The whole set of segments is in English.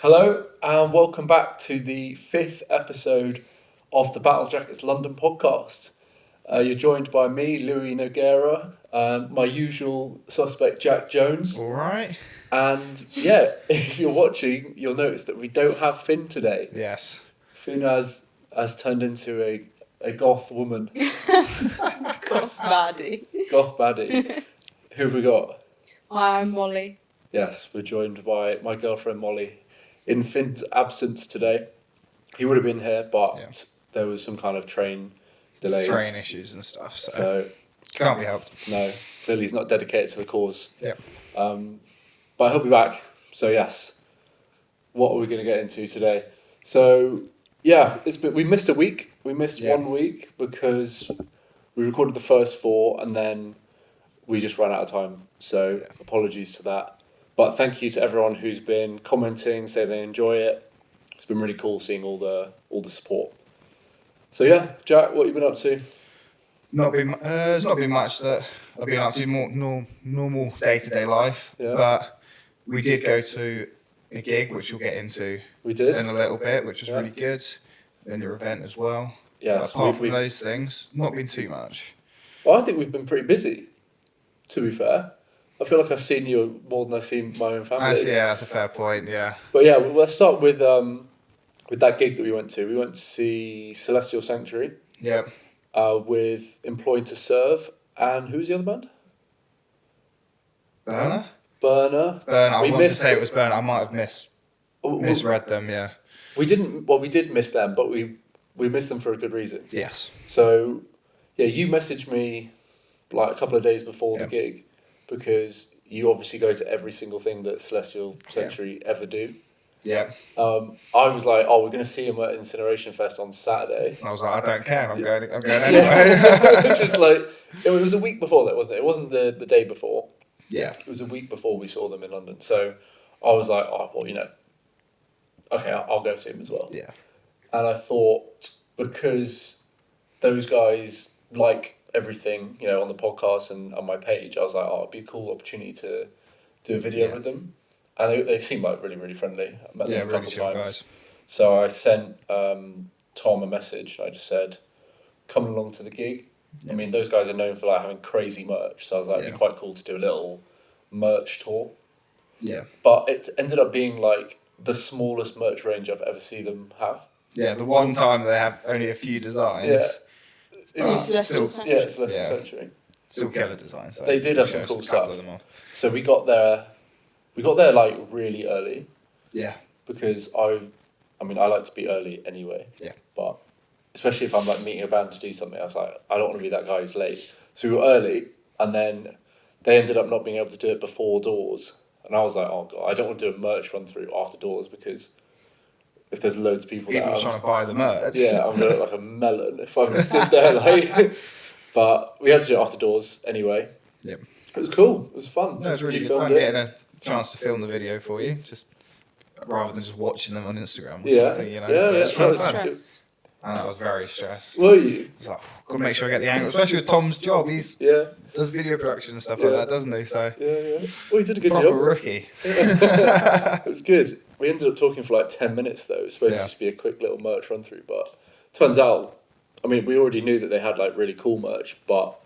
Hello and welcome back to the 5th episode of the Battle Jackets London podcast. You're joined by me, Louis Noguera, my usual suspect Jack Jones. All right. And yeah, if you're watching, you'll notice that we don't have Finn today. Yes. Finn has turned into a goth woman. Goth baddie. Goth baddie. Who have we got? Hi, I'm Mollie. Yes, we're joined by my girlfriend Mollie. In Finn's absence today, he would have been here, but there was some kind of train delays. Train issues and stuff, So can't be helped. No, clearly he's not dedicated to the cause. Yeah. But he'll be back. So yes, what are we going to get into today? So yeah, we missed a week. We missed 1 week because we recorded the first 4 and then we just ran out of time. So apologies to that. But thank you to everyone who's been commenting, say they enjoy it. It's been really cool seeing all the support. So yeah, Jack, what have you been up to? There's not been much that I've been up to. More normal day-to-day life. Yeah. But we did go to a gig, which we'll get into in a little bit, which was really good. Then your event as well. Yeah. Apart from those things, not been too much. Well, I think we've been pretty busy, to be fair. I feel like I've seen you more than I've seen my own family. That's a fair point, yeah. But yeah, let's start with that gig that we went to. We went to see Celestial Sanctuary. Yep. With Employed to Serve. And who's the other band? Burner. I wanted to say it was Burner. I might have misread them, yeah. We did miss them, but we missed them for a good reason. Yes. So, yeah, you messaged me like a couple of days before the gig because you obviously go to every single thing that Celestial Sanctuary ever do. Yeah. I was like, we're going to see him at Incineration Fest on Saturday. I was like, I don't care. I'm going anyway. Just like, it was a week before that, wasn't it? It wasn't the day before. Yeah. It was a week before we saw them in London. So I was like, okay, I'll go see him as well. Yeah. And I thought, because those guys like everything, on the podcast and on my page, I was like, it'd be a cool opportunity to do a video with them. And they seem like really, really friendly. I met them a couple of times. Guys. So I sent Tom a message. I just said, come along to the gig. Yeah. I mean, those guys are known for having crazy merch. So I was like, it'd be quite cool to do a little merch tour. Yeah. But it ended up being the smallest merch range I've ever seen them have. Yeah, the one time they have only a few designs. Yeah. It was Celestial Sanctuary. Yeah, Celestial Sanctuary. Still killer designs. They did have some cool stuff. So we got there really early. Yeah. Because I like to be early anyway. Yeah. But especially if I'm meeting a band to do something, I was like, I don't want to be that guy who's late. So we were early, and then they ended up not being able to do it before doors. And I was like, oh God, I don't want to do a merch run through after doors because if there's loads of people trying to buy the merch. Yeah, I'm going to look like a melon if I'm stood there But we had to do it after doors anyway. Yep. It was cool. It was fun. No, it was really good fun getting a chance to film the video for you, just rather than just watching them on Instagram or something, so it's fun. And I was very stressed. Were you? I was like, gotta make sure I get the angle, especially with Tom's job. He's does video production and stuff like that, doesn't he? So well, he did a good job. Proper rookie. It was good. We ended up talking for 10 minutes though. It was supposed to just be a quick little merch run through, but turns out, we already knew that they had really cool merch, but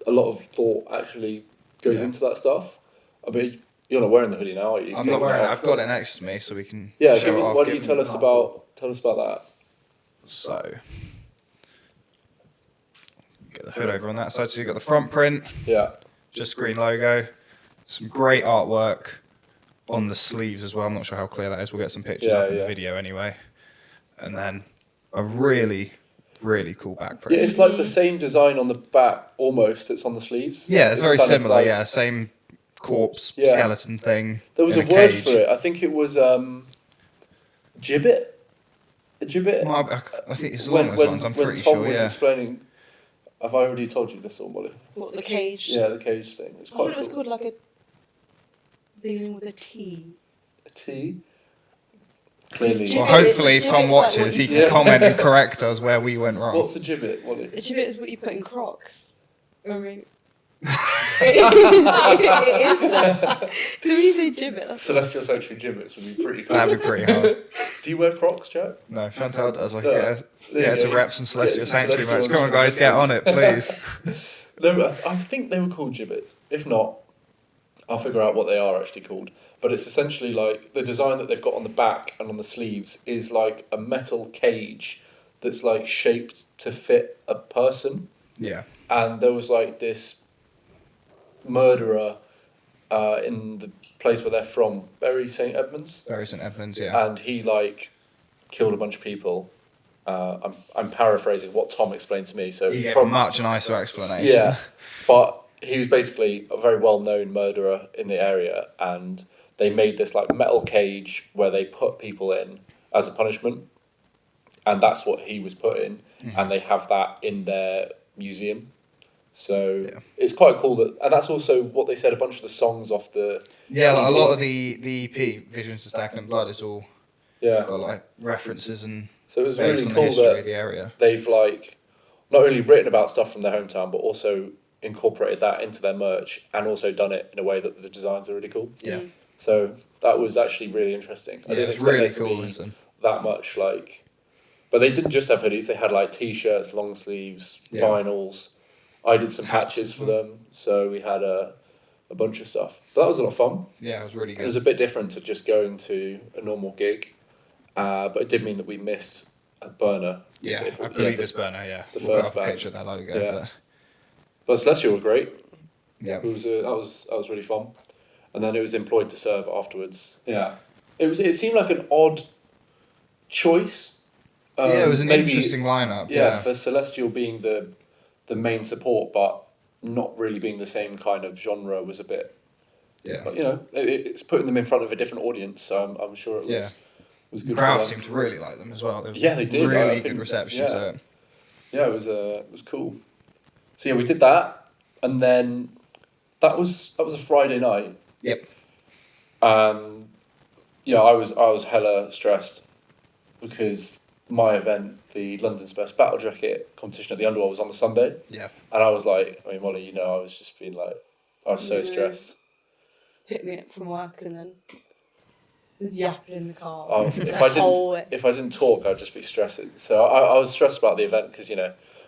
a lot of thought actually goes into that stuff. You're not wearing the hoodie now, are you? I'm not wearing it. I've got it next to me, so we can. Yeah, why don't you tell us about that? So, get the hood over on that side. So you've got the front print. Yeah. Just green logo. Some great artwork on the sleeves as well. I'm not sure how clear that is. We'll get some pictures up in the video anyway. And then a really, really cool back print. Yeah, it's the same design on the back almost that's on the sleeves. Yeah, it's very similar. Same corpse skeleton thing. There was a word for it. I think it was gibbet. A gibbet. I think it's along those lines. I'm pretty sure. When Tom was explaining, have I already told you this, or Mollie? What, the cage? Yeah, the cage thing. It's quite. It was called a beginning with a T. A T. Clearly. Well, hopefully, if Tom watches, he can comment and correct us where we went wrong. What's a gibbet, Mollie? A gibbet is what you put in Crocs. It is though. So when you say gibbet, that's Celestial Sanctuary gibbets would be pretty cool. That'd be pretty hard. Do you wear Crocs, Jack? No, Chantal does. I No. get her to rep some Celestial Sanctuary merch. Come on, guys, gibbets. get on it, please. No, I think they were called gibbets. If not, I'll figure out what they are actually called. But it's essentially like the design that they've got on the back and on the sleeves is like a metal cage that's like shaped to fit a person. Yeah. And there was like this murderer in the place where they're from, Bury St Edmunds. Bury St Edmunds, yeah. And he like killed a bunch of people. I'm paraphrasing what Tom explained to me. So You get a much nicer explanation. yeah, but he was basically a very well-known murderer in the area, and they made this like metal cage where they put people in as a punishment, and that's what he was put in, and they have that in their museum. So it's quite cool that, and that's also what they said. A bunch of the songs off the like a lot of the EP Visions of Stagnant Blood is all got like references and so it was based really on cool the history that of the area. they've like not only written about stuff from their hometown, but also incorporated that into their merch, and also done it in a way that the designs are really cool. Yeah. So that was actually really interesting. I didn't it's expect really it to cool. be that much like, but they didn't just have hoodies. They had like t-shirts, long sleeves, vinyls. I did some patches for them, so we had a bunch of stuff. But that was a lot of fun. Yeah, it was really good. It was a bit different to just going to a normal gig, but it did mean that we missed a burner. I believe it's Burner. Yeah, the we'll first put a band. picture of that logo. Yeah. But Celestial were great. Yeah, It was that was really fun, and then it was Employed to Serve afterwards. Yeah, it seemed like an odd choice. it was an maybe, interesting lineup. Yeah, for Celestial being the main support, but not really being the same kind of genre was a bit. Yeah. But it's putting them in front of a different audience, so I'm sure it was good. The crowd for them. seemed to really like them as well. There was they did. really good reception to it. Yeah, it was cool. So yeah, we did that, and then that was a Friday night. Yep. And yeah, I was hella stressed because my event, the London's Best Battle Jacket competition at the Underworld, was on the Sunday. Yeah. And I was like, Mollie, I was just being like, I was so stressed. Picked me up from work and then was yapping in the car. Oh, if I didn't talk, I'd just be stressing. So I was stressed about the event because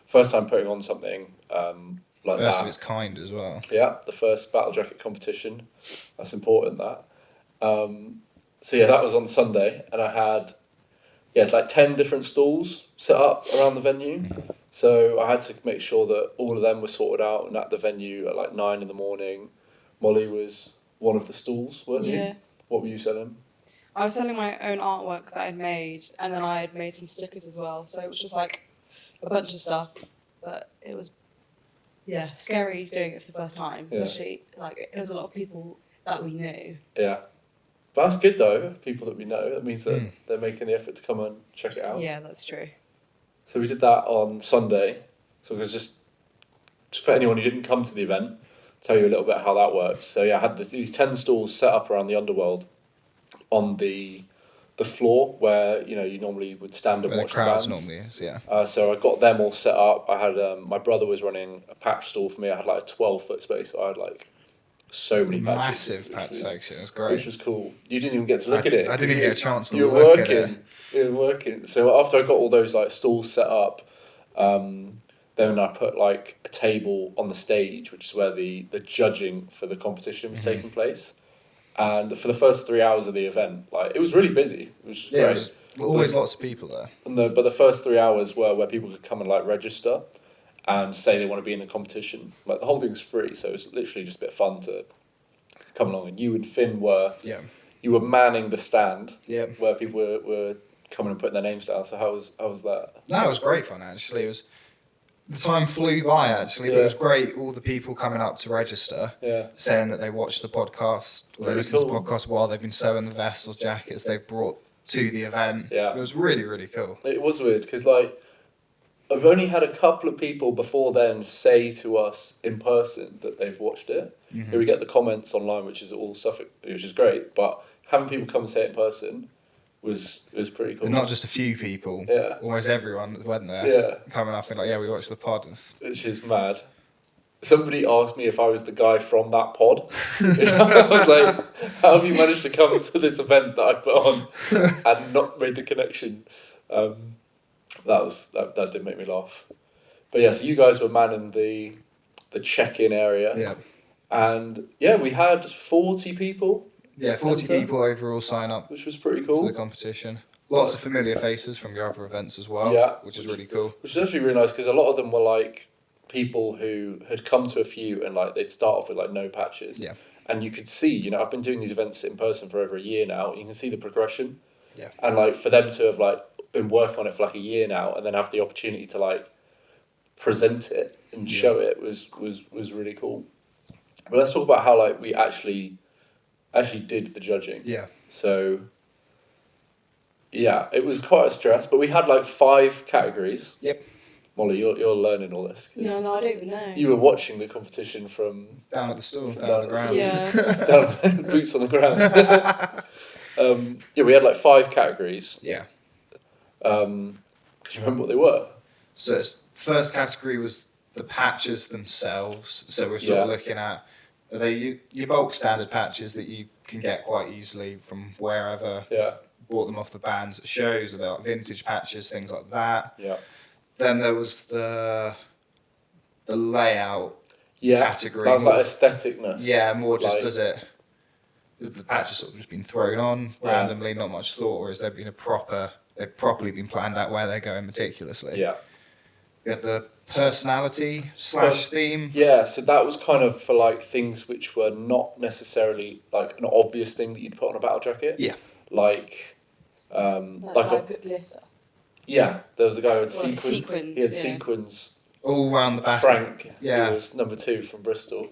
first time putting on something like First that. of its kind as well. Yeah, the first battle jacket competition. That's important. That. So yeah, that was on Sunday, and I had like 10 different stalls set up around the venue. So I had to make sure that all of them were sorted out and at the venue at like 9 a.m. Mollie was one of the stalls, weren't you? What were you selling? I was selling my own artwork that I'd made, and then I had made some stickers as well. So it was just like a bunch of stuff, but it was scary doing it for the first time, especially like there's a lot of people that we knew. Yeah. But that's good though, people that we know. That means that they're making the effort to come and check it out. Yeah, that's true. So we did that on Sunday. So it was just for anyone who didn't come to the event, tell you a little bit how that works. So yeah, I had these 10 stalls set up around the Underworld on the floor where you normally would stand and Where watch the crowds the bands. normally is, yeah. So I got them all set up. I had my brother was running a patch stall for me. I had like a 12-foot space. So I had like so many patches. Massive patch section. It was great. Which was cool. You didn't even get to look at it. I didn't even get a chance to you were look working. at it. You were working. So after I got all those like stalls set up, then I put like a table on the stage, which is where the judging for the competition was taking place. And for the first 3 hours of the event, like it was really busy. It was great. There's always lots of people there. But the first 3 hours were where people could come and like register and say they want to be in the competition. Like the whole thing's free, so it's literally just a bit of fun to come along. And you and Finn were manning the stand where people were coming and putting their names down. So how was that? No, it was great fun actually. The time flew by actually, but it was great. All the people coming up to register, saying that they watched the podcast, or they listened to the podcast while they've been sewing the vests or jackets they've brought to the event. Yeah, it was really, really cool. It was weird because like I've only had a couple of people before then say to us in person that they've watched it. Here we get the comments online, which is all stuff, which is great. But having people come and say it in person was pretty cool. And not just a few people. Yeah. Almost everyone that went there. Yeah. Coming up and like, we watched the pod. Which is mad. somebody asked me if I was the guy from that pod. I was like, how have you managed to come to this event that I put on and not made the connection? That did make me laugh. But yeah, so you guys were manning the check-in area. Yeah. And yeah, we had 40 people. Yeah, 40 people overall sign up, which was pretty cool. To the competition. Lots of familiar faces from your other events as well. Yeah, which is really cool. Which is actually really nice because a lot of them were like people who had come to a few and like they'd start off with like no patches. Yeah. And you could see, you know, I've been doing these events in person for over a year now. You can see the progression. Yeah. And like for them to have like been working on it for like a year now and then have the opportunity to like present it and show it was really cool. But let's talk about how like we actually did the judging. Yeah. So yeah, it was quite a stress, but we had like 5 categories. Yep. Mollie, you're learning all this. No, I don't even know. You were watching the competition from down at the store, down on the ground. Yeah. down, boots on the ground. Yeah, we had like 5 categories. Yeah. Can you remember what they were? So first category was the patches themselves. So we're sort of looking at, are they your bulk standard patches that you can get quite easily from wherever? Yeah. Bought them off the bands at shows, or they're like vintage patches, things like that. Yeah. Then there was the layout category. That was like aestheticness. Yeah, more just like, does it. The patches sort of just been thrown on randomly, not much thought, or has there been they've properly been planned out where they're going meticulously? Yeah. We had the personality / theme. Yeah, so that was kind of for like things which were not necessarily like an obvious thing that you'd put on a battle jacket. Yeah. Like put glitter. Yeah, there was a guy who had sequins. He had sequins all around the back. Frank, who was number 2 from Bristol.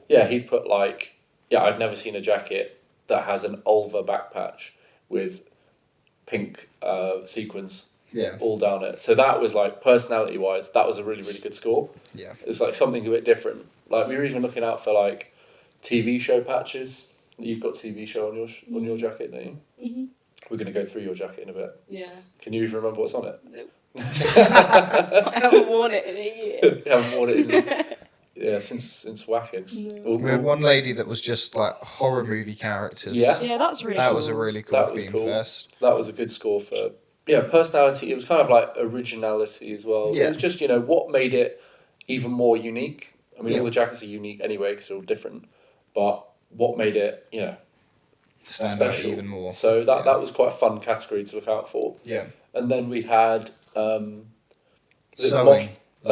Yeah, he put like I'd never seen a jacket that has an Ulva back patch with pink sequins. Yeah. All down it. So that was like personality wise, that was a really, really good score. Yeah. It's like something a bit different. Like we were even looking out for like TV show patches. You've got TV show on your jacket, don't you? Mm-hmm. We're going to go through your jacket in a bit. Yeah. Can you even remember what's on it? Nope. I haven't worn it in a year. You haven't worn it since whacking. No. We had one lady that was just like horror movie characters. Yeah. Yeah, that's really That cool. was a really cool theme cool. first. That was a good score for personality. It was kind of like originality as well. Yeah. It was just, what made it even more unique. I mean, all the jackets are unique anyway because they're all different. But what made it, stand special. out even more. So that was quite a fun category to look out for. Yeah. And then we had sewing.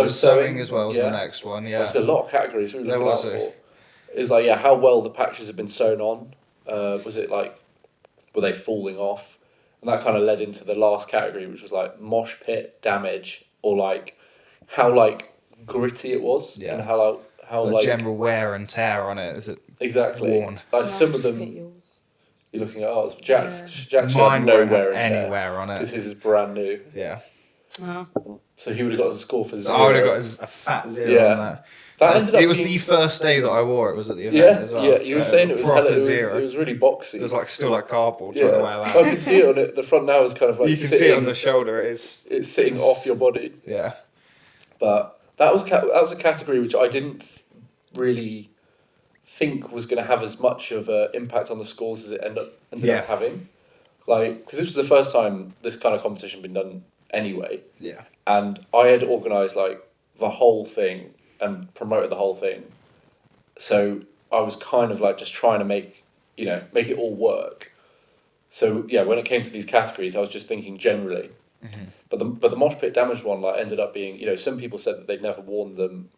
Sewing as well as the next one. Yeah. There's a lot of categories we were looking out for. It's like how well the patches have been sewn on. Was it like were they falling off? And that kind of led into the last category, which was like mosh pit damage, or like how like gritty it was, and how the general wear and tear on it. Is it exactly worn? Like some of them. You're looking at ours. Jack's mine no won't wear have and tear any wear on it because his is brand new. Yeah. So he would have got a score for 0. I would have got a fat 0 on that. It was the first day that I wore it. Was at the event as well. Yeah, you were saying it was proper it 0. was really boxy. It was like still like cardboard trying to wear that. I can see it on it. The front now is kind of like you can see it on the shoulder. It's sitting off your body. Yeah. But that was a category which I didn't really think was going to have as much of an impact on the scores as it ended up having. Like, because this was the first time this kind of competition had been done anyway. Yeah. And I had organised like the whole thing and promoted the whole thing. So I was kind of like just trying to make it all work. So yeah, when it came to these categories, I was just thinking generally. Mm-hmm. But the mosh pit damage one like ended up being, some people said that they'd never worn them.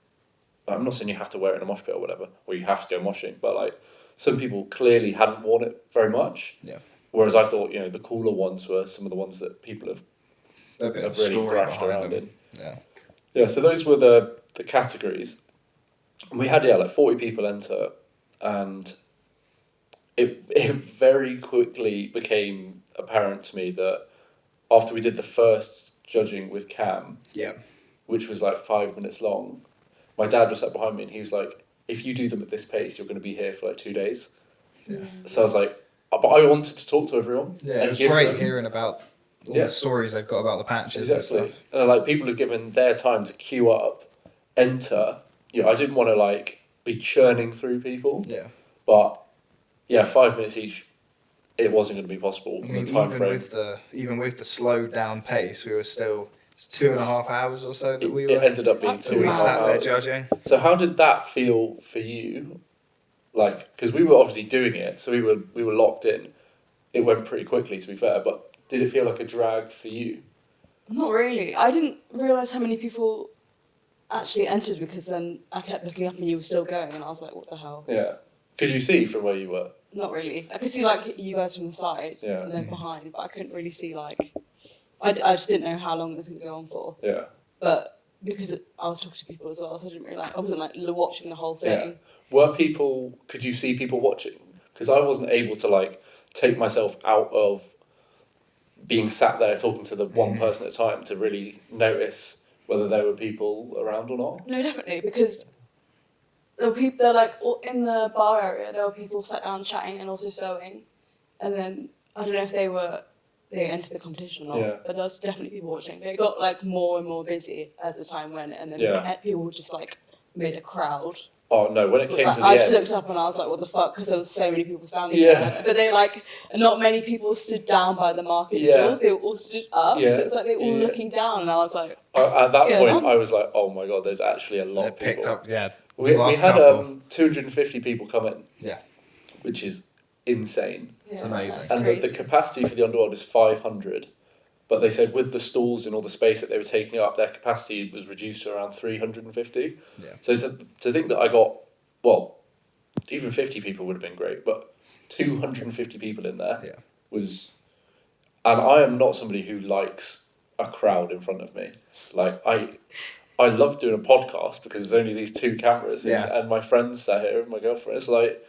I'm not saying you have to wear it in a mosh pit or whatever, or you have to go moshing, but like some people clearly hadn't worn it very much. Yeah. Whereas I thought, the cooler ones were some of the ones that people have really thrashed around in. Yeah. Yeah, so those were the categories. And we had, like 40 people enter, and it very quickly became apparent to me that after we did the first judging with Cam, which was like 5 minutes long, my dad was sat behind me and he was like, if you do them at this pace, you're going to be here for like 2 days. Yeah. So I was like, but I wanted to talk to everyone. Yeah, it was great hearing about all the stories they've got about the patches and stuff. And like people have given their time to queue up, enter, I didn't want to like be churning through people. Yeah. But 5 minutes each, it wasn't going to be possible. I mean, the time even frame, with the slowed down pace, we were still. It's 2.5 hours or so that we were. It ended up being That's two and a we half sat there hours. judging. So how did that feel for you? Like, because we were obviously doing it, so we were locked in. It went pretty quickly, to be fair. But did it feel like a drag for you? Not really. I didn't realise how many people actually entered because then I kept looking up and you were still going and I was like, what the hell? Yeah. Could you see from where you were? Not really. I could see like you guys from the side and then behind, but I couldn't really see like... I just didn't know how long it was going to go on for. Yeah. But because I was talking to people as well, so I didn't really I wasn't like watching the whole thing. Yeah. Could you see people watching? Because I wasn't able to like take myself out of being sat there talking to the one person at a time to really notice whether there were people around or not. No, definitely, because there were people, they're like in the bar area, there were people sat down chatting and also sewing. And then I don't know if they entered the competition or not, but there was definitely people watching. They got like more and more busy as the time went, and then people just like made a crowd. Oh no! When it came to the I end, just looked up and I was like, "What the fuck?" Because there was so many people standing there, but they like not many people stood down by the market stalls. They all stood up, so it's like they were all looking down, and I was like, at that point, I was like, "Oh my god, there's actually a lot of people." Picked up, We had 250 people come in. Yeah. Which is insane. It's amazing. And the capacity for the Underworld is 500. But they said with the stalls and all the space that they were taking up, their capacity was reduced to around 350. Yeah. So to think that I got, well, even 50 people would have been great, but 250 people in there was... And I am not somebody who likes a crowd in front of me. Like, I love doing a podcast because there's only these two cameras and my friends sat here and my girlfriend. It's like...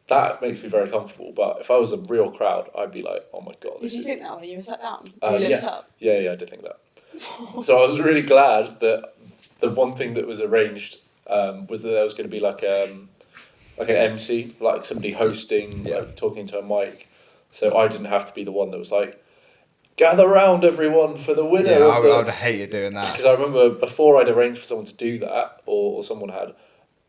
That makes me very comfortable, but if I was a real crowd, I'd be like, "Oh my god!" Did you think that when you were sat down? Yeah, I did think that. So I was really glad that the one thing that was arranged was that there was going to be like an MC, like somebody hosting, like talking to a mic. So I didn't have to be the one that was like, "Gather round, everyone, for the winner." Yeah, I would have hated doing that. Because I remember before I'd arranged for someone to do that, or someone had,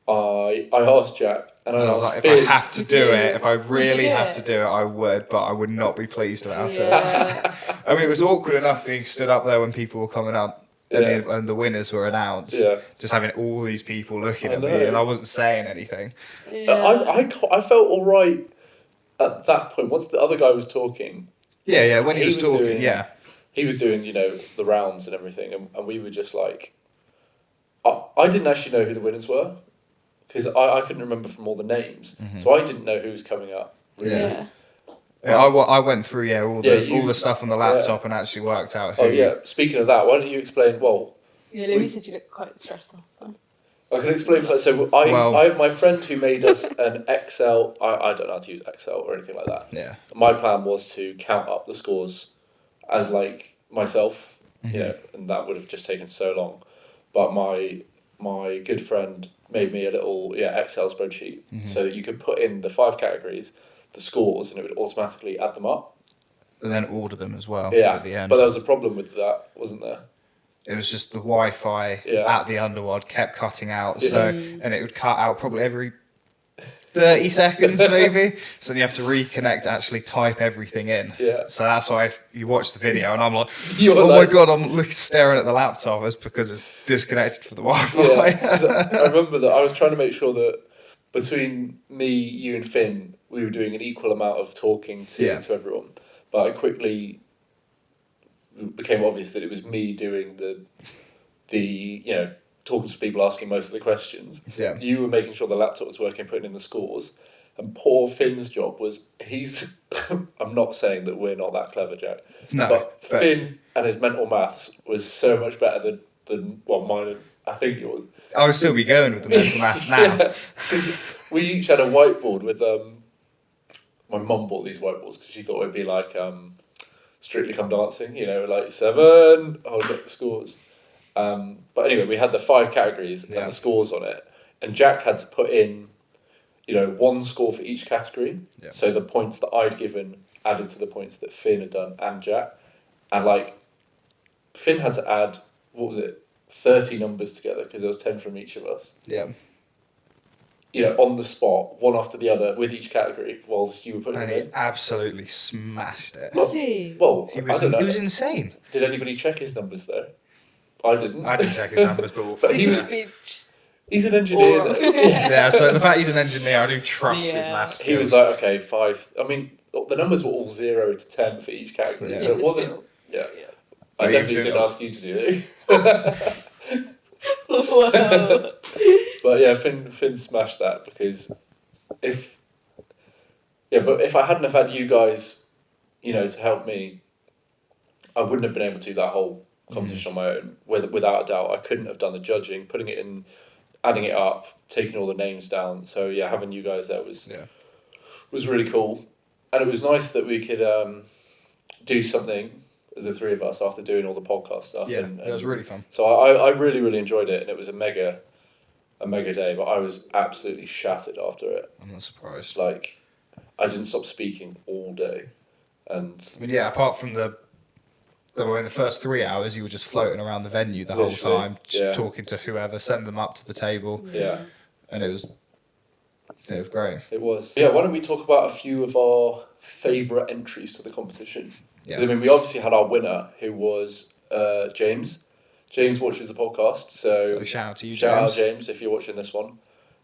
I asked Jack. And I was like, if I have to do it, if I really have to do it, I would, but I would not be pleased about it. I mean, it was awkward enough being stood up there when people were coming up and the winners were announced. Yeah. Just having all these people looking at me and I wasn't saying anything. Yeah. I felt all right at that point. Once the other guy was talking. Yeah, when he was talking, he was doing, the rounds and everything. And we were just like... I didn't actually know who the winners were. Because I couldn't remember from all the names, so I didn't know who was coming up. Really. Yeah. I went through all the stuff on the laptop and actually worked out who. Speaking of that, why don't you explain? Well, Louis said you look quite stressed off. So I can explain. So I have my friend who made us an Excel. I don't know how to use Excel or anything like that. Yeah. My plan was to count up the scores as like myself, and that would have just taken so long. But my good friend made me a little Excel spreadsheet so that you could put in the 5 categories, the scores, and it would automatically add them up. And then order them as well at the end. But there was a problem with that, wasn't there? It was just the Wi-Fi at the Underworld kept cutting out, and it would cut out probably every 30 seconds maybe. So then you have to reconnect, actually type everything in. Yeah. So that's why you watch the video and I'm like, my god, I'm staring at the laptop because it's disconnected from the Wi-Fi. Yeah, I remember that I was trying to make sure that between me, you and Finn, we were doing an equal amount of talking to everyone. But it quickly became obvious that it was me doing the talking to people, asking most of the questions. Yeah. You were making sure the laptop was working, putting in the scores. And poor Finn's job was, I'm not saying that we're not that clever, Jack. No. But Finn and his mental maths was so much better than mine. I think it was. I would still be going with the mental maths now. We each had a whiteboard with, my mum bought these whiteboards because she thought it'd be like Strictly Come Dancing, like 7, hold up the scores. But anyway, we had the 5 categories and the scores on it, and Jack had to put in, 1 score for each category. Yeah. So the points that I'd given added to the points that Finn had done and Jack, and like Finn had to add 30 numbers together because there was 10 from each of us. Yeah. On the spot, one after the other, with each category, whilst you were putting And them he in. absolutely smashed it. Was he? Well, He I was, don't know. he was insane. Did anybody check his numbers though? I didn't. I didn't check his numbers, but But So he he was- could be just He's an engineer Aura. though. yeah. So the fact he's an engineer, I do trust his Yeah. maths He was skills. like, okay, 5. I mean, the numbers were all 0 to 10 for each category, Yeah. so it wasn't. Yeah. I But he was definitely doing did it. ask you to do it. Whoa. But yeah, Finn smashed that because if I hadn't have had you guys, to help me, I wouldn't have been able to do that whole competition on my own. Without a doubt, I couldn't have done the judging, putting it in, adding it up, taking all the names down. So yeah, having you guys there was really cool, and it was nice that we could do something as the three of us after doing all the podcast stuff. Yeah, and it was really fun. So I really, really enjoyed it, and it was a mega day, but I was absolutely shattered after it. I'm not surprised. Like, I didn't stop speaking all day. And I mean, yeah, apart from in the first 3 hours, you were just floating around the venue the whole Literally, time, just talking to whoever, sending them up to the table, yeah, and it was great. it was. Yeah, why don't we talk about a few of our favourite entries to the competition? Yeah. I mean, we obviously had our winner, who was James. James watches the podcast, So shout out to you, shout out James. James if you're watching this one.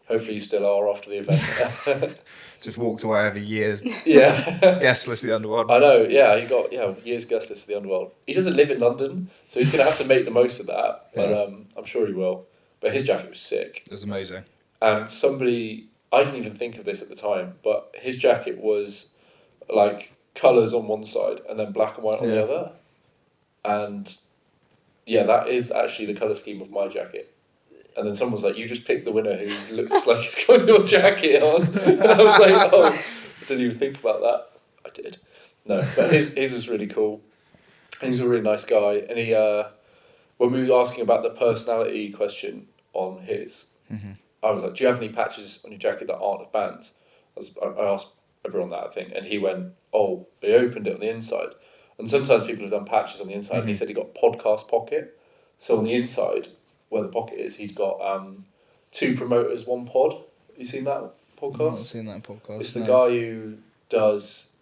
Hopefully you still are after the event. Just walked away over years, Yeah. guest list of the Underworld. I know, yeah, he got years guest list of the Underworld. He doesn't live in London, so he's going to have to make the most of that, but I'm sure he will. But his jacket was sick. It was amazing. And I didn't even think of this at the time, but his jacket was like colours on one side and then black and white on the other. And yeah, that is actually the colour scheme of my jacket. And then someone was like, you just picked the winner who looks like he's got your jacket on. And I was like, oh, I didn't even think about that. I did. No, but his was really cool. And he's a really nice guy. And he, when we were asking about the personality question on his, I was like, do you have any patches on your jacket that aren't of bands? I asked everyone that, I think. And he went, oh, they opened it on the inside. And sometimes people have done patches on the inside. And he said he got podcast pocket. So on the inside, where the pocket is, he's got 2 promoters, 1 pod. Have you seen that podcast? I've not seen that podcast. It's the guy who does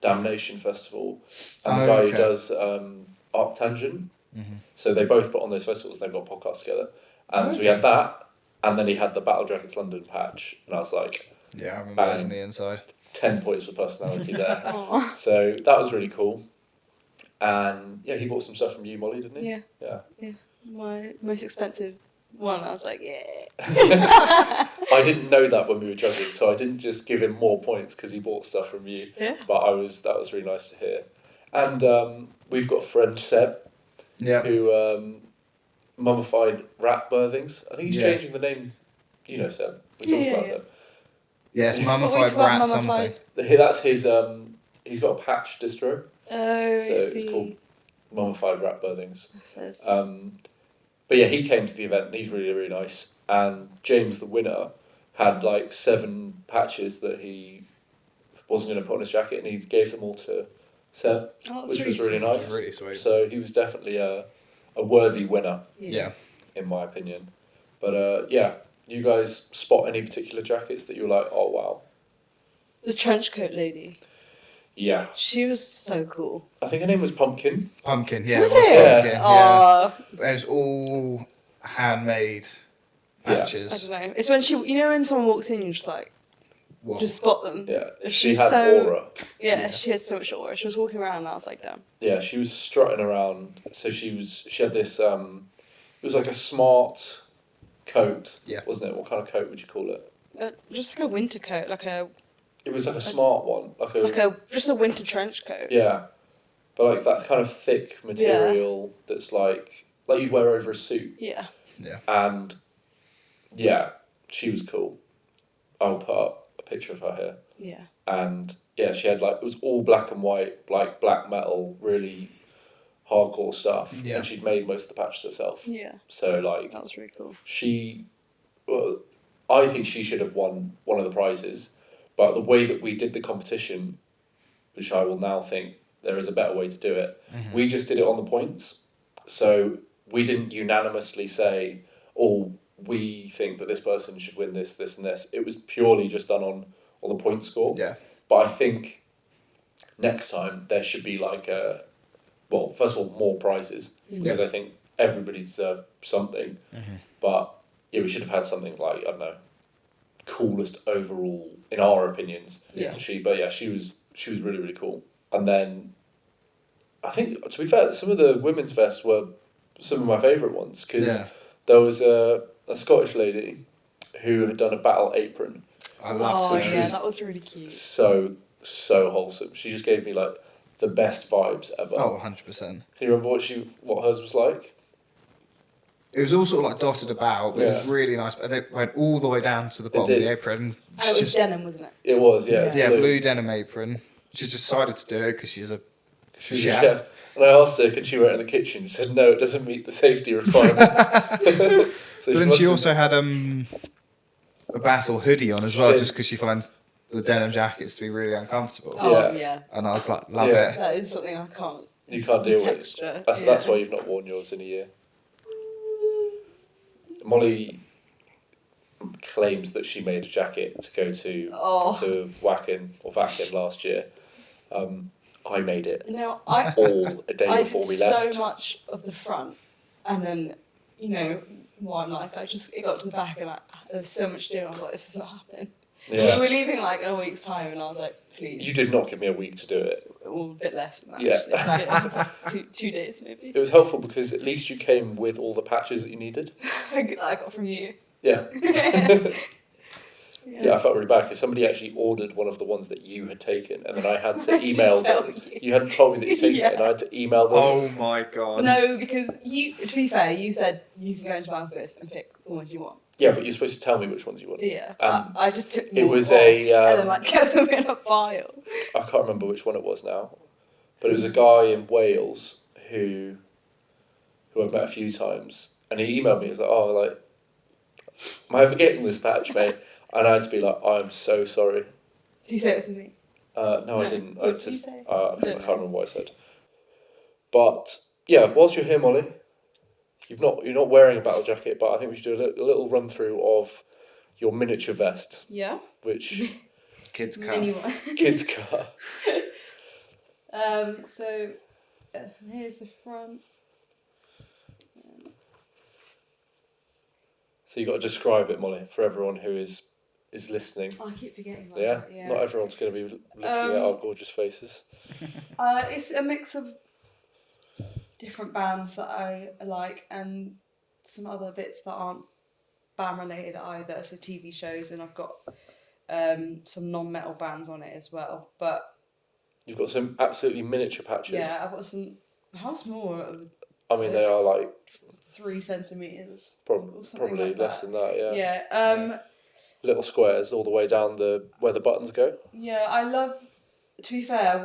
Damnation Festival and the guy who does Arctangent. So they both put on those festivals and they've got podcasts together. And so he had that, and then he had the Battle Jackets London patch. And I was like, yeah, I remember those on the inside. 10 points for personality there. Aw. So that was really cool. And yeah, he bought some stuff from you, Mollie, didn't he? Yeah. My most expensive one. I was like, yeah. I didn't know that when we were judging, so I didn't just give him more points because he bought stuff from you. Yeah. But that was really nice to hear. And we've got a friend, Seb, who mummified rat birthings. I think he's changing the name. You know Seb. We talked about Seb. Yeah, it's What mummified about rat mummified? something. That's his. He's got a patch distro. Oh, I So see. it's called Mummified Rat Birthings. Yes. But yeah, he came to the event and he's really, really nice. And James, the winner, had like 7 patches that he wasn't going to put on his jacket and he gave them all to Seb, which was really nice. Really sweet. So he was definitely a worthy winner, Yeah. in my opinion. But yeah, you guys spot any particular jackets that you were like, oh wow? The trench coat lady. Yeah. She was so cool. I think her name was Pumpkin. Pumpkin, yeah. Was it was it? Pumpkin, yeah. Aw. It's all handmade I patches. don't know. It's when when someone walks in, you just like, Whoa. just spot them. Yeah. She She was had so- aura. Yeah, she had so much aura. She was walking around and I was like, damn. Yeah, she was strutting around. So she had this, it was like a smart coat, wasn't it? What kind of coat would you call it? Just like a winter coat, It was like a smart one. just a winter trench coat. Yeah. But like that kind of thick material that's like you'd wear over a suit. Yeah. And yeah, she was cool. I'll put up a picture of her here. Yeah. And yeah, she had it was all black and white, like black metal, really hardcore stuff. Yeah. And she'd made most of the patches herself. Yeah. So like That was really cool. I think she should have won one of the prizes, but the way that we did the competition, which I will now think there is a better way to do it, we just did it on the points. So we didn't unanimously say, oh, we think that this person should win this, this, and this. It was purely just done on the point score. Yeah. But I think next time there should be like first of all, more prizes, because I think everybody deserved something. Mm-hmm. But yeah, we should have had something like, I don't know, coolest overall in our opinions. Yeah. She was really, really cool. And then I think, to be fair, some of the women's vests were some of my favourite ones, because there was a Scottish lady who had done a battle apron. I loved it. Yeah, that was really cute. So wholesome. She just gave me like the best vibes ever. Oh, 100%. Can you remember what hers was like? It was all sort of like dotted about, but it was really nice. And it went all the way down to the bottom of the apron. Oh, it was denim, wasn't it? It was, yeah. Yeah, blue denim apron. She decided to do it because she's a chef. Yeah. And I asked her, could she wear it in the kitchen? She said, no, it doesn't meet the safety requirements. But then she also had a battle hoodie on as well, just because she finds the denim jackets to be really uncomfortable. Oh, yeah. And I was like, love it. That is something I can't. You can't deal with. That's why you've not worn yours in a year. Mollie claims that she made a jacket to go to Wacken last year. I made it all a day before we left. So much of the front, and then what I'm like, it got to the back and there was so much to do. I was like, this is not happening. Yeah. We were leaving like in a week's time, and I was like, please. You did not give me a week to do it. Well, a bit less than that. Yeah. Actually. It was like 2 days maybe. It was helpful because at least you came with all the patches that you needed. I got from you. Yeah. Yeah, I felt really bad because somebody actually ordered one of the ones that you had taken, and then I had to email them. You hadn't told me that you'd taken it, and I had to email them. Oh my god. No, because to be fair, you said you can go into my office and pick the ones you want. Yeah, but you're supposed to tell me which ones you want. Yeah, I just took them it all was off and then kept them in a file. I can't remember which one it was now, but it was a guy in Wales who I've met a few times, and he emailed me. He was like, am I forgetting this patch, mate? And I had to be like, I'm so sorry. Did you say it was to me? No, I didn't. What did you say? I can't remember what I said. But yeah, whilst you're here, Mollie, you're not wearing a battle jacket, but I think we should do a little run through of your miniature vest. Yeah. Which kids car. Kids car. So here's the front. So you've got to describe it, Mollie, for everyone who is listening. I keep forgetting that. Yeah? Not everyone's going to be looking at our gorgeous faces. It's a mix of different bands that I like and some other bits that aren't band related either. So TV shows, and I've got some non-metal bands on it as well. But you've got some absolutely miniature patches. Yeah, I've got some. How small? I mean, they are like 3 centimeters. Probably like less than that. Yeah. Yeah. Little squares all the way down where the buttons go. Yeah, I love. To be fair,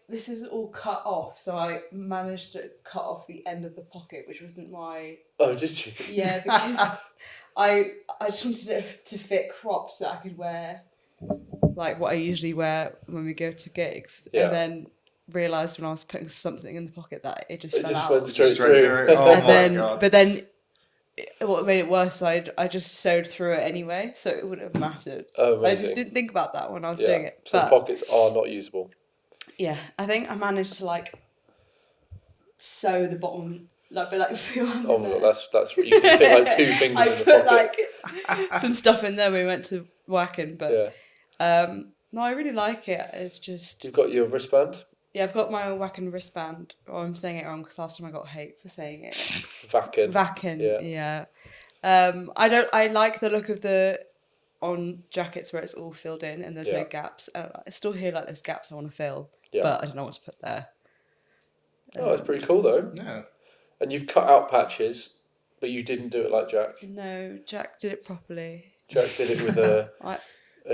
this is all cut off, so I managed to cut off the end of the pocket, which wasn't my. Oh, did you? Yeah, because I just wanted it to fit cropped so I could wear like what I usually wear when we go to gigs, and then realised when I was putting something in the pocket that it just fell out. Went straight through. Oh my god! But then, what made it worse? I just sewed through it anyway, so it wouldn't have mattered. Oh, I just didn't think about that when I was doing it. So the pockets are not usable. Yeah, I think I managed to sew the bottom through. Oh my god, that's you can fit like 2 fingers in the pocket. I put some stuff in there when we went to Wacken, but no, I really like it. It's just you've got your wristband. Yeah, I've got my Wacken wristband. Oh, I'm saying it wrong because last time I got hate for saying it. Wacken. Yeah. I like the look of on jackets where it's all filled in and there's no gaps. I still hear there's gaps I want to fill, but I don't know what to put there. Oh, it's pretty cool though. Yeah. And you've cut out patches, but you didn't do it like Jack. No, Jack did it properly. Jack did it with a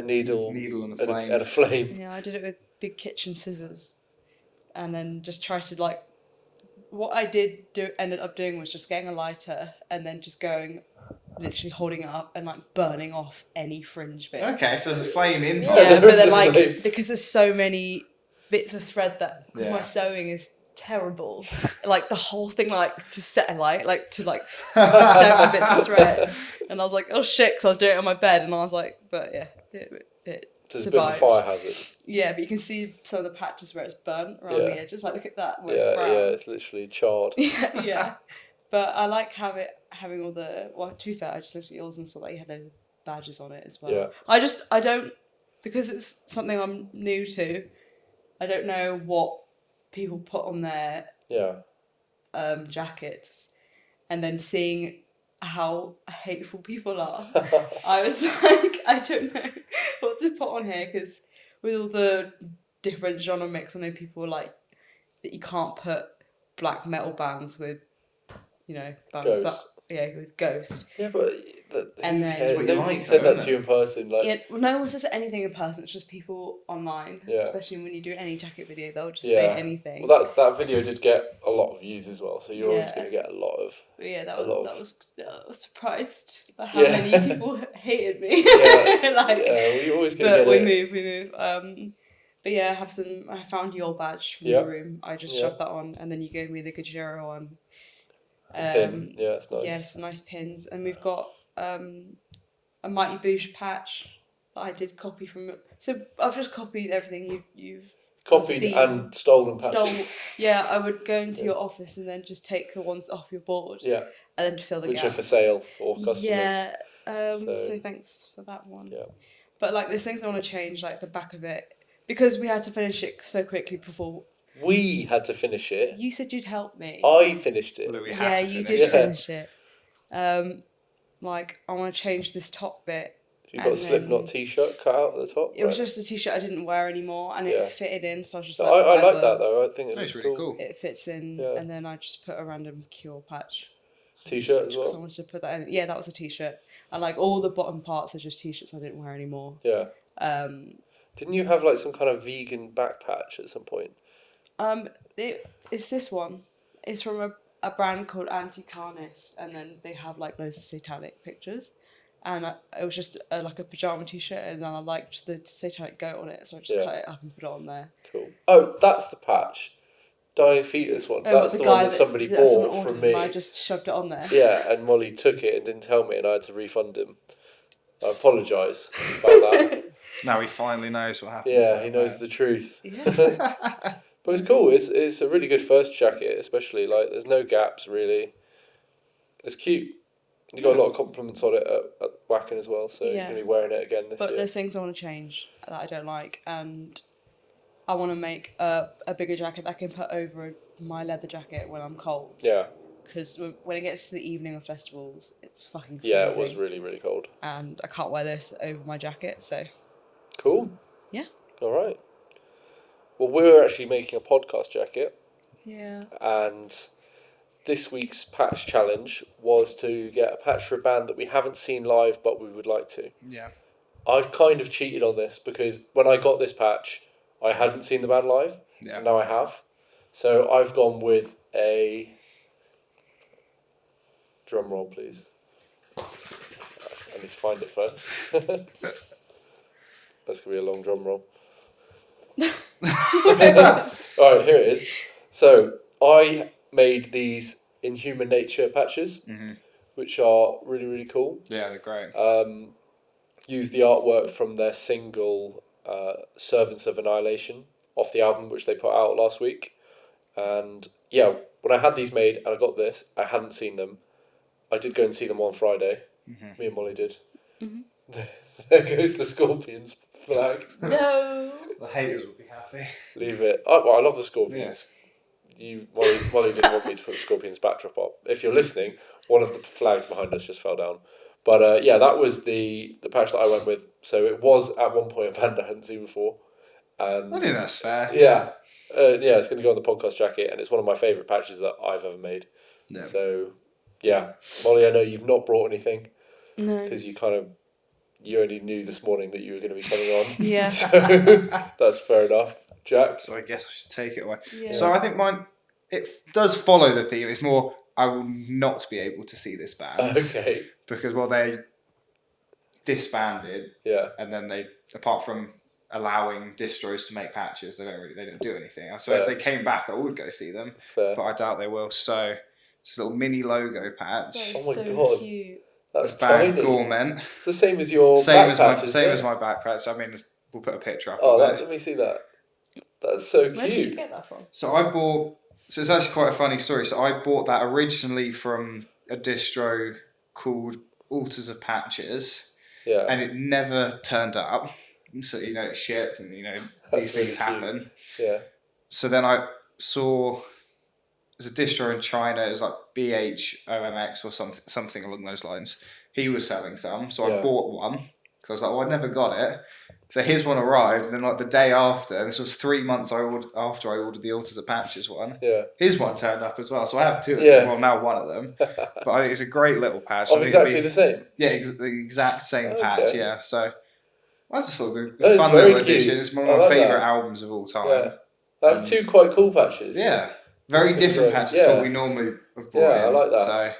needle and a flame. And a flame. Yeah, I did it with big kitchen scissors, and then just tried to what I ended up doing was just getting a lighter and then just going, literally holding it up and burning off any fringe bits. Okay, so there's a flame in. Yeah, but then because there's so many bits of thread because my sewing is terrible. Like the whole thing, like to set a light, like to like sever bits of thread, and I was like, oh shit, because I was doing it on my bed, and I was like, but yeah, it It's a bit of a survived. fire hazard. Yeah, but you can see some of the patches where it's burnt around the edges. Like look at that, where Yeah, it's brown. yeah, it's literally charred. Yeah. But I like having all the, well, to be fair, I just looked at yours and saw that you had those badges on it as well. Yeah. I don't, because it's something I'm new to, I don't know what people put on their jackets, and then seeing how hateful people are, I was like, I don't know what to put on here, because with all the different genre mix, I know people are like that you can't put black metal bands with, you know, bands that, with Ghost. Yeah, but and then nobody said that to you in person. Like, yeah, well, no one says anything in person. It's just people online, especially when you do any jacket video, they'll just say anything. Well, that video did get a lot of views as well, so you're always going to get a lot of. Yeah, I was surprised by how many people hated me. We always going to get it. We move. But yeah, I found your badge from your room. I just shoved that on, and then you gave me the Gajero one. Pin. Yeah, it's nice. Yeah, some nice pins, and we've got a Mighty Boosh patch that I did copy from. So I've just copied everything you've copied seen. And stolen patches. Yeah, I would go into your office and then just take the ones off your board. Yeah. And then fill the gaps. Which are for sale for customers. Yeah. So thanks for that one. Yeah. But like there's things I want to change, like the back of it, because we had to finish it so quickly before. We had to finish it. You said you'd help me. I finished it. Yeah, you did finish it. Like I want to change this top bit. You got a Slipknot t-shirt cut out at the top. It was just a t-shirt I didn't wear anymore, and it fitted in. So I was just like, I like that though. I think it's really cool. It fits in, and then I just put a random Cure patch. T-shirt as well. I wanted to put that in. Yeah, that was a t-shirt. And like all the bottom parts are just t-shirts I didn't wear anymore. Yeah. Didn't you have like some kind of vegan back patch at some point? It's this one. It's from a brand called Anti-Carnist, and then they have like loads of satanic pictures. And it was just like a pyjama t-shirt, and then I liked the satanic goat on it, so I just cut it up and put it on there. Cool. Oh, that's the patch. Dying Fetus one. That's the one that somebody bought from me. I just shoved it on there. Yeah, and Mollie took it and didn't tell me, and I had to refund him. I apologise about that. Now he finally knows what happened. Yeah, he knows the truth. Yeah. But it's cool. It's a really good first jacket, especially like there's no gaps really. It's cute. You got a lot of compliments on it at Wacken as well, so you're going to be wearing it again this year. But there's things I want to change that I don't like, and I want to make a bigger jacket that I can put over my leather jacket when I'm cold. Yeah. Because when it gets to the evening of festivals, it's fucking freezing. Yeah, it was really, really cold. And I can't wear this over my jacket, so... Cool. Yeah. All right. Well, we're actually making a podcast jacket. Yeah. And this week's patch challenge was to get a patch for a band that we haven't seen live, but we would like to. Yeah. I've kind of cheated on this because when I got this patch, I hadn't seen the band live. Yeah. And now I have. So I've gone with a... Drum roll, please. I need to find it first. That's going to be a long drum roll. Alright, here it is. So, I made these Inhuman Nature patches, which are really, really cool. Yeah, they're great. Use the artwork from their single Servants of Annihilation off the album, which they put out last week. And yeah, when I had these made and I got this, I hadn't seen them. I did go and see them on Friday. Me and Mollie did. There goes the Scorpions flag. No. The haters will be happy. Leave it. I love the Scorpions. Yeah. Mollie didn't want me to put the Scorpions backdrop up. If you're listening, one of the flags behind us just fell down. But yeah, that was the patch that I went with. So it was at one point a band I hadn't seen before. And I think that's fair. Yeah. Yeah, it's going to go on the podcast jacket, and it's one of my favourite patches that I've ever made. Yeah. So, yeah. Mollie, I know you've not brought anything. No. Because you only knew this morning that you were going to be coming on. Yeah. So that's fair enough. Jack? So I guess I should take it away. Yeah. So I think mine, it does follow the theme. It's more, I will not be able to see this band. Okay. Because, well, they disbanded. Yeah. And then they, apart from allowing distros to make patches. They don't do anything. So if they came back, I would go see them, but I doubt they will. So it's a little mini logo patch. Oh my god, cute. That's tiny. Gorment. It's the same as your same as my back patch. I mean, we'll put a picture up. Let me see that. That's so cute. Where did you get that from? So it's actually quite a funny story. So I bought that originally from a distro called Altars of Patches. Yeah. And it never turned up. So, it shipped and, these things happen. Yeah. So then I saw there's a distro in China, it was like BHOMX or something along those lines. He was selling some. So I bought one because I was like, well, I never got it. So his one arrived, and then like the day after, this was 3 months after I ordered the Altars of Patches one. Yeah. His one turned up as well, so I have two of them. Well, now one of them. But I think it's a great little patch. Exactly the same. Yeah, the exact same patch. Yeah. So I just thought it was a fun little addition. It's one of my favourite albums of all time. Yeah. That's two quite cool patches. Yeah. Very different patches to what we normally have brought in. I like that. So.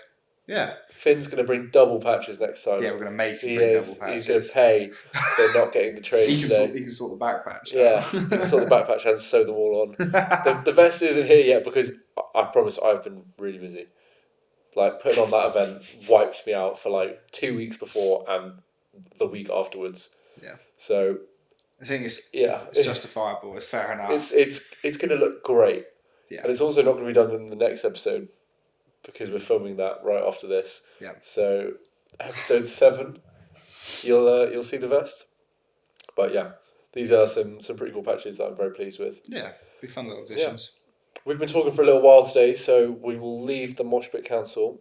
Yeah. Finn's going to bring double patches next time. Yeah, we're going to make him bring double patches. He's going to pay for not getting the trade he can sort the back patch. Yeah, he can sort the back patch and sew them all on. The vest isn't here yet because I promise I've been really busy. Like, putting on that event wiped me out for like 2 weeks before and the week afterwards. Yeah. So I think it's justifiable. It's fair enough. It's going to look great. Yeah. And it's also not going to be done in the next episode, because we're filming that right after this. Yeah. So episode 7, you'll see the vest. But yeah, these are some pretty cool patches that I'm very pleased with. Yeah, be fun little additions. Yeah. We've been talking for a little while today, so we will leave the Mosh Pit Council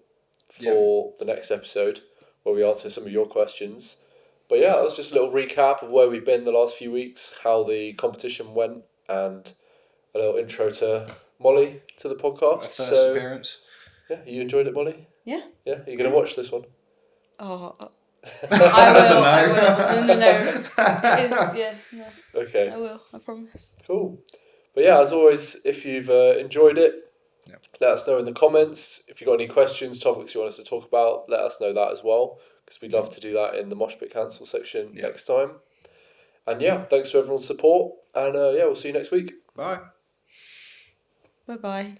for the next episode, where we answer some of your questions. But yeah, that was just a little recap of where we've been the last few weeks, how the competition went, and a little intro to Mollie to the podcast. My first appearance. Yeah, you enjoyed it, Mollie? Yeah. Yeah, you're going to watch this one? Oh, I will. No. No. Okay. I will, I promise. Cool. But yeah, as always, if you've enjoyed it, let us know in the comments. If you've got any questions, topics you want us to talk about, let us know that as well, because we'd love to do that in the Mosh Pit Council section next time. And yeah, thanks for everyone's support, and we'll see you next week. Bye. Bye-bye.